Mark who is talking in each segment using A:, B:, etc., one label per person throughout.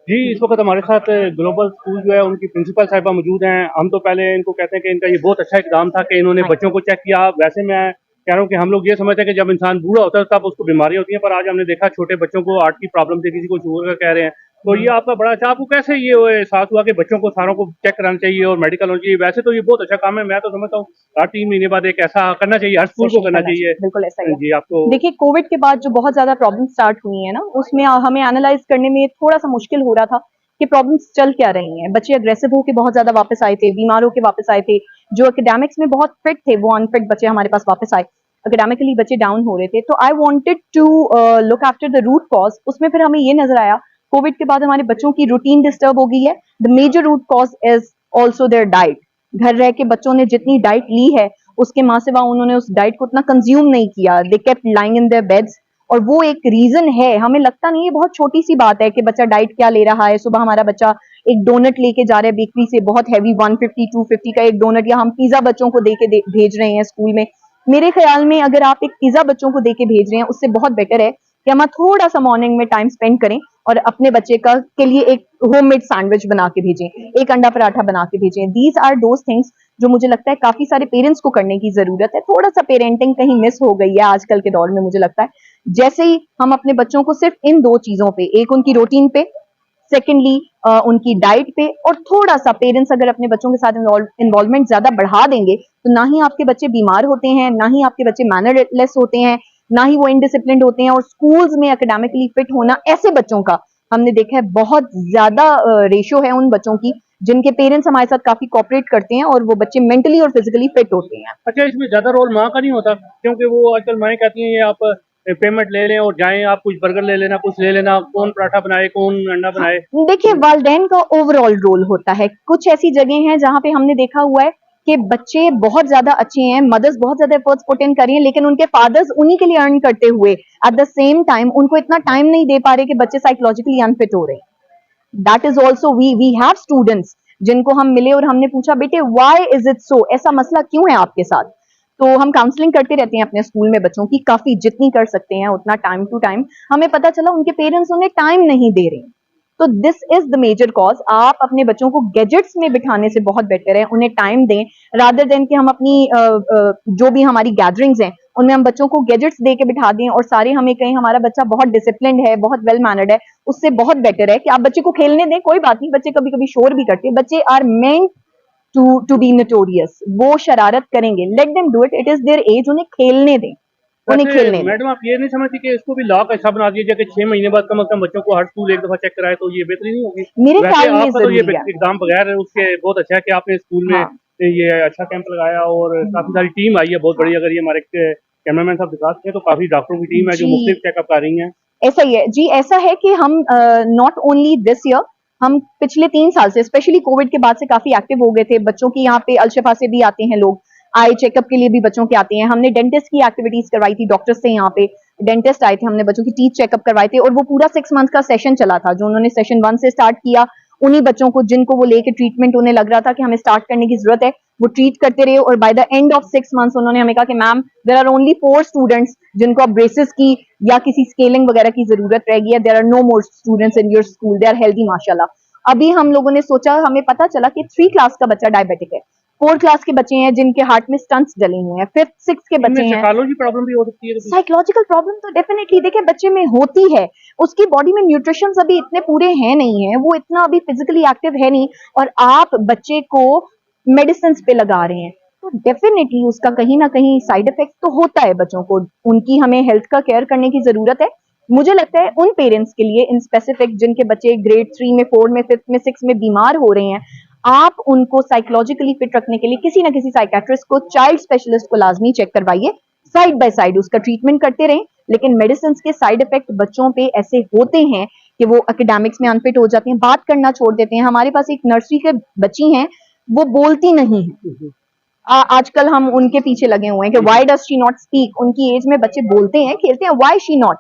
A: जी, इस वक़्त हमारे साथ ग्लोबल स्कूल जो है उनकी प्रिंसिपल साहिबा मौजूद हैं। हम तो पहले इनको कहते हैं कि इनका ये बहुत अच्छा इक़दाम था कि इन्होंने बच्चों को चेक किया। वैसे मैं कह रहा हूँ कि हम लोग ये समझते हैं कि जब इंसान बूढ़ा होता है तब उसको बीमारियाँ होती हैं, पर आज हमने देखा छोटे बच्चों को हार्ट की प्रॉब्लम थी, किसी को शुगर का कह रहे हैं। तो ये आपका बड़ा अच्छा, आपको कैसे ये एहसास हुआ कि बच्चों को सारों को चेक कराना चाहिए और मेडिकल होना चाहिए? वैसे तो ये बहुत अच्छा काम है, मैं तो समझता हूँ हर 3 महीने बाद एक ऐसा करना चाहिए, हर स्कूल को
B: सेशन
A: करना
B: करना
A: चाहिए।
B: चाहिए, बिल्कुल ऐसा ही है।
A: जी, आपको
B: देखिए कोविड के बाद जो बहुत ज़्यादा प्रॉब्लम स्टार्ट हुई है ना, उसमें हमें एनालाइज़ करने में थोड़ा-सा मुश्किल हो रहा था कि प्रॉब्लम्स चल क्या रही हैं। बच्चे अग्रेसिव होके बहुत ज़्यादा वापस आए थे, बीमार होके वापस आए थे। जो एकेडमिक्स में बहुत फिट थे, वो अनफिट बच्चे हमारे पास वापस आए। एकेडमिकली बच्चे डाउन हो रहे थे। तो I wanted to look after the root cause. उसमें फिर हमें ये नज़र आया, कोविड के बाद हमारे बच्चों की रूटीन डिस्टर्ब हो गई है। The major root cause is also their diet. घर रह के बच्चों ने जितनी डाइट ली है, उसके माँ सिवा उन्होंने उस डाइट को उतना कंज्यूम नहीं किया। They kept lying in their beds और वो एक रीजन है। हमें लगता नहीं है, बहुत छोटी सी बात है कि बच्चा डाइट क्या ले रहा है। सुबह हमारा बच्चा एक डोनट लेके जा रहा है बेकरी से, बहुत हैवी 150 250 का एक डोनट, या हम पिज्जा बच्चों को भेज रहे हैं स्कूल में। मेरे ख्याल में अगर आप एक पिज्जा बच्चों को देके भेज रहे हैं, उससे बहुत बेटर है कि हम थोड़ा सा मॉर्निंग में टाइम स्पेंड करें और अपने बच्चे का के लिए एक होममेड सैंडविच बना के भेजें, एक अंडा पराठा बना के भेजें। दीज आर दोज थिंग्स जो मुझे लगता है काफी सारे पेरेंट्स को करने की जरूरत है। थोड़ा सा पेरेंटिंग कहीं मिस हो गई है आजकल के दौर में, मुझे लगता है। जैसे ही हम अपने बच्चों को सिर्फ इन दो चीजों पे, एक उनकी रूटीन पे, सेकेंडली उनकी डाइट पे, और थोड़ा सा पेरेंट्स अगर अपने बच्चों के साथ इन्वॉल्वमेंट ज्यादा बढ़ा देंगे, तो ना ही आपके बच्चे बीमार होते हैं, ना ही आपके बच्चे मैनरलेस होते हैं, ना ही वो इनडिसिप्लिन होते हैं। और स्कूल्स में एकेडमिकली फिट होना, ऐसे बच्चों का हमने देखा है बहुत ज्यादा रेशो है उन बच्चों की जिनके पेरेंट्स हमारे साथ काफी कोऑपरेट करते हैं और वो बच्चे मेंटली और फिजिकली फिट होते हैं।
A: अच्छा, इसमें ज़्यादा रोल माँ का नहीं होता? क्योंकि वो आजकल माएँ कहती हैं ये आप पेमेंट ले लें और जाएँ, आप कुछ बर्गर ले लेना, कुछ ले लेना, कौन पराठा बनाए, कौन अंडा
B: हाँ,
A: बनाए।
B: देखिए वालदेन का ओवरऑल रोल होता है। कुछ ऐसी जगह हैं जहां पे हमने देखा हुआ है कि बच्चे बहुत ज्यादा अच्छे हैं, मदर्स बहुत ज्यादा एफर्ट्स पुट इन कर रही हैं, लेकिन उनके फादर्स उन्हीं के लिए अर्न करते हुए एट द सेम टाइम उनको इतना टाइम नहीं दे पा रहे कि बच्चे साइकोलॉजिकली अनफिट हो रहे हैं। That is also we have students जिनको हम मिले और हमने पूछा, बेटे व्हाई इज इट सो, ऐसा मसला क्यों है आपके साथ? तो हम काउंसलिंग करते रहते हैं अपने स्कूल में बच्चों की, काफी जितनी कर सकते हैं उतना टाइम टू टाइम। हमें पता चला उनके पेरेंट्स उन्हें टाइम नहीं दे रहे। तो this is the major cause. आप अपने बच्चों को गैजेट्स में बिठाने से बहुत बेटर है उन्हें टाइम दें, रादर देन कि हम अपनी जो भी हमारी गैदरिंग्स हैं उनमें हम बच्चों को गैजेट्स दे के बिठा दें और सारे हमें कहें हमारा बच्चा बहुत डिसिप्लिन्ड है, बहुत वेल मैनर्ड है। उससे बहुत बेटर है कि आप बच्चे को खेलने दें। कोई बात नहीं, बच्चे कभी कभी शोर भी करते हैं, बच्चे are meant to be notorious. वो शरारत करेंगे, let them do it, it is their age, उन्हें खेलने दें, उन्हें
A: वैसे
B: खेलने दें।
A: मैडम आप ये नहीं समझती कि इसको भी लॉ का हिस्सा बना दीजिए कि 6 महीने बाद कम से कम बच्चों को हर स्कूल एक दफ़ा चेक कराए, तो ये बेहतरी नहीं होगी?
B: मेरे
A: वैसे
B: ख्याल में
A: आपका तो ये
B: जरूरी है।
A: इकदाम बगैर उसके बहुत अच्छा है कि आपने स्कूल में
B: हाँ,
A: ये अच्छा कैंप लगाया और काफ़ी सारी टीम आई है बहुत
B: हाँ,
A: बड़ी। अगर ये हमारे कैमरामैन साहब दिखा सकें तो काफ़ी डॉक्टरों की टीम है जो
B: जी
A: मुख्तलिफ चेकअप कर रही हैं।
B: ऐसा ही है जी। ऐसा है कि हम नॉट ओनली दिस ईयर, हम पिछले 3 साल से, स्पेशली कोविड के बाद से काफी एक्टिव हो गए थे। बच्चों की यहाँ पे अलशफा से भी आते हैं लोग, आई चेकअप के लिए भी बच्चों के आते हैं। हमने डेंटिस्ट की एक्टिविटीज करवाई थी, डॉक्टर्स से यहाँ पे डेंटिस्ट आए थे, हमने बच्चों की टीथ चेकअप करवाए थे और वो पूरा 6 मंथ का सेशन चला था जो उन्होंने सेशन 1 से स्टार्ट किया। उन्हीं बच्चों को जिनको वो लेके ट्रीटमेंट उन्हें लग रहा था कि हमें स्टार्ट करने की जरूरत है, वो ट्रीट करते रहे और by the end of 6 months उन्होंने हमें कहा कि ma'am there are only 4 students जिनको अब ब्रेसेस की या किसी स्केलिंग वगैरह की जरूरत रहेगी, है। There are no more students in your school, they are healthy माशाल्लाह। अभी हम लोगों ने सोचा, हमें पता चला कि 3 क्लास का बच्चा डायबिटिक है, 4 क्लास के बच्चे हैं जिनके हार्ट में स्टंट्स डले हुए हैं, 5th 6th के
A: इनमें
B: बच्चे हैं।
A: साइकोलॉजी प्रॉब्लम भी हो सकती है कभी?
B: साइकोलॉजिकल प्रॉब्लम तो डेफिनेटली देखिए बच्चे में होती है। उसकी बॉडी में न्यूट्रिशन अभी इतने पूरे हैं नहीं है, वो इतना अभी फिजिकली एक्टिव है नहीं, और आप बच्चे को मेडिसिन पे लगा रहे हैं, तो डेफिनेटली उसका कहीं ना कहीं साइड इफेक्ट तो होता है बच्चों को। उनकी हमें हेल्थ का केयर करने की जरूरत है। मुझे लगता है उन पेरेंट्स के लिए इन स्पेसिफिक जिनके बच्चे ग्रेड 3 में, 4 में, 5th में, 6th में बीमार हो रहे हैं, आप उनको साइकोलॉजिकली फिट रखने के लिए किसी ना किसी साइकेट्रिस्ट को, चाइल्ड स्पेशलिस्ट को लाजमी चेक करवाइए। साइड बाय साइड उसका ट्रीटमेंट करते रहें। लेकिन मेडिसिन के साइड इफेक्ट बच्चों पे ऐसे होते हैं कि वो एकेडमिक्स में अनफिट हो जाते हैं, बात करना छोड़ देते हैं। हमारे पास एक नर्सरी के बच्ची हैं, वो बोलती नहीं है। आजकल हम उनके पीछे लगे हुए हैं कि why does she not speak. उनकी एज में बच्चे बोलते हैं, खेलते हैं, व्हाई शी नॉट।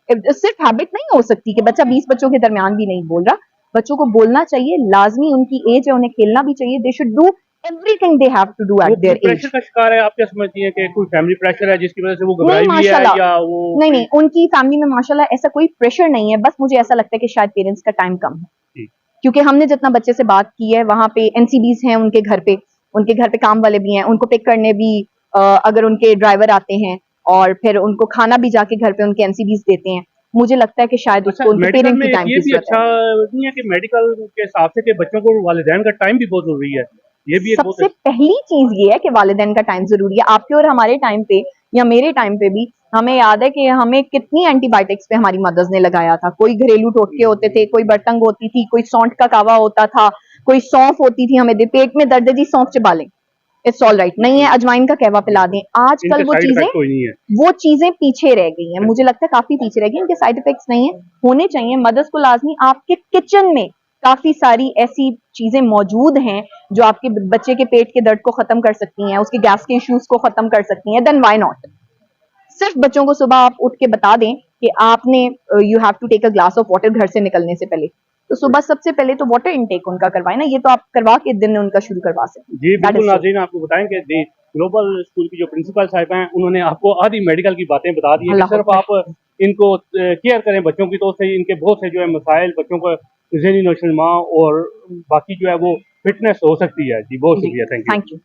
B: सिर्फ हैबिट नहीं हो सकती कि बच्चा 20 बच्चों के दरमियान भी नहीं बोल रहा। बच्चों को बोलना चाहिए, लाजमी उनकी एज है, उन्हें खेलना भी चाहिए। They should do everything they have to do
A: वो
B: एट देयर एज।
A: प्रेशर का शिकार है, आप क्या समझती हैं कि कोई फैमिली प्रेशर है जिसकी वजह से वो
B: नहीं
A: घबराई हुई है,
B: माशाल्लाह,
A: या वो
B: नहीं नहीं, उनकी फैमिली में माशाल्लाह ऐसा कोई प्रेशर नहीं है, बस मुझे ऐसा लगता है कि शायद पेरेंट्स का टाइम कम है,
A: जी,
B: क्योंकि हमने जितना बच्चे से बात की है वहां पे एनसीबीज हैं उनके घर पे काम वाले भी हैं, उनको पिक करने भी अगर उनके ड्राइवर आते हैं, और फिर उनको खाना भी जाके घर पे उनके एनसीबीज देते हैं। मुझे लगता है कि शायद
A: अच्छा
B: उसको उनके
A: मेडिकल
B: पेरेंट
A: में
B: की
A: एक
B: टाइम
A: ये
B: की
A: भी
B: जरूरत
A: अच्छा
B: है।
A: नहीं है कि मेडिकल के हिसाब से कि बच्चों को वालिदैन का टाइम भी बहुत जरूरी है, ये भी एक बहुत
B: सबसे पहली चीज ये है कि वालिदैन का टाइम जरूरी है। आपके और हमारे टाइम पे या मेरे टाइम पे भी हमें याद है कि हमें कितनी एंटीबायोटिक्स पे हमारी मदर्स ने लगाया था। कोई घरेलू टोटके होते थे, कोई बरतंग होती थी, कोई सौंठ का कावा होता था, कोई सौंफ होती थी, हमें पेट में दर्द है जी सौंफ चबा लें, इट्स ऑल राइट, नहीं है अजवाइन का कहवा पिला दें। आजकल
A: इनके
B: वो
A: साइड
B: चीजें
A: इफेक्ट कोई नहीं है।
B: वो चीजें पीछे रह गई हैं, मुझे लगता है काफी पीछे रह गई। इनके साइड इफेक्ट्स नहीं है, होने चाहिए। मदर्स को लाजमी आपके किचन में काफी सारी ऐसी चीजें मौजूद हैं जो आपके बच्चे के पेट के दर्द को खत्म कर सकती हैं, उसके गैस के इश्यूज को खत्म कर सकती हैं, देन व्हाई नॉट। सिर्फ बच्चों को सुबह आप उठ के बता दें कि आपने you have to take a glass of water घर से निकलने से पहले, तो सुबह सबसे पहले तो वाटर इनटेक उनका करवाएं ना, ये तो आप करवा के दिन उनका शुरू करवा सकते
A: जी
B: हैं। दैट
A: बिल्कुल
B: इज सो।
A: नाज़रीन, आपको बताएं कि ग्लोबल स्कूल की जो प्रिंसिपल साहिबा हैं उन्होंने आपको आधी मेडिकल की बातें बता दी है कि
B: अल्लाह
A: सिर्फ आप इनको केयर करें बच्चों की, तो उससे इनके बहुत से जो है मसाइल, बच्चों का ज़हनी नशोनुमा और बाकी जो है वो फिटनेस हो सकती है। जी बहुत
B: जी,
A: शुक्रिया, थैंक यू।
B: Thank you.